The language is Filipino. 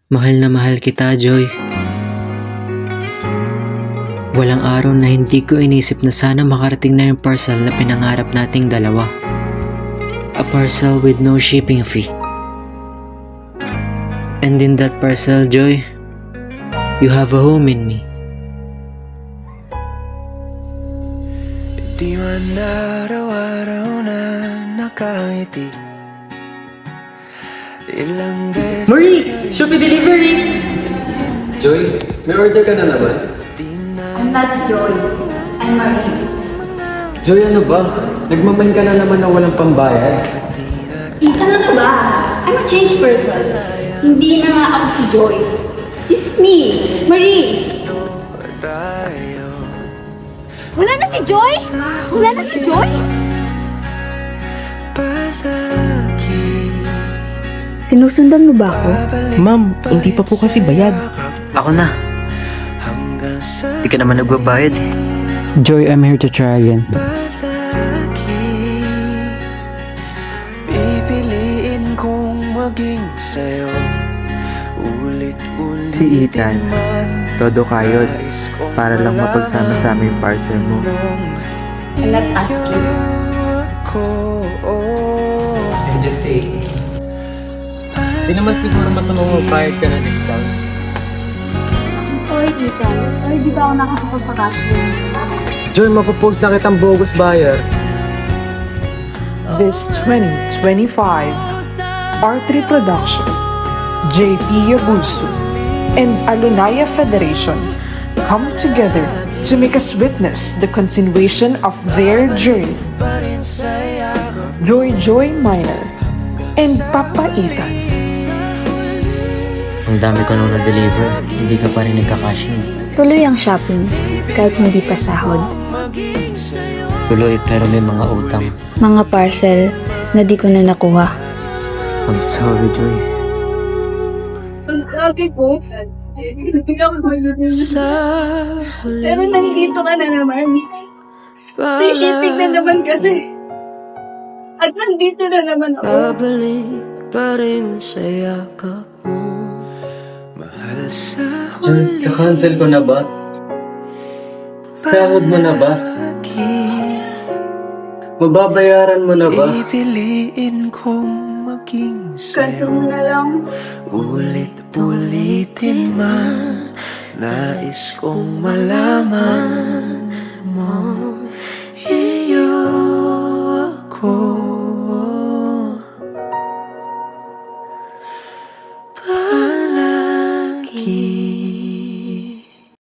Mahal na mahal kita, Joy. Walang araw na hindi ko inisip na sana makarating na yung parcel na pinangarap nating dalawa. A parcel with no shipping fee. And in that parcel, Joy, you have a home in me. Di man araw-araw na nakangiti. Ilang beses Marie! Shopee delivery! Joy, may order ka na naman? I'm not Joy. I'm Marie. Joy, ano ba? Nagmamain ka na naman na walang pambayad. Ethan, ano ba? I'm a changed person. Hindi na nga ako si Joy. This is me, Marie. Wala na si Joy? Wala na si Joy? Sinusundan mo ba ako? Ma'am, hindi pa po kasi bayad. Ako na. Di ka naman nagbabayad. Joy, I'm here to try again. Pipiliin kong maging sa'yo. Ulit-ulit Si Ethan, todo kayod para lang mapagsama-sama yung parcel mo. I'm not asking. I'm just saying. Di naman siguro masamang magbayad ka na discount. I'm sorry, Ethan. Pero di ba ako nakakapagpakash din? Joy, mapopost na kitang bogus buyer. This 2025, R3 Production, JP Yabusu, and Alunaya Federation come together to make us witness the continuation of their journey. Joy Minor and Papa Ethan. Ang dami ko nung na-deliver, hindi ka pa rin nagka-cash in. Tuloy ang shopping, kahit hindi pa sahod. Tuloy pero may mga utang. Mga parcel na di ko na nakuha. I'm sorry, Joy. Ang sabi ko, hindi ako pero nandito ka na naman. Free shipping na naman kasi. At nandito na naman ako. Babalik pa rin sa yakap mo. Mahal sa Joy, kakancel ko na ba? Sahod mo na ba? Mababayaran mo na ba? Pipiliin kong maging Kaso mo sa'yo. na lang. Ulit-ulitin man, nais kong malaman mo. Iyo ako. Palagi.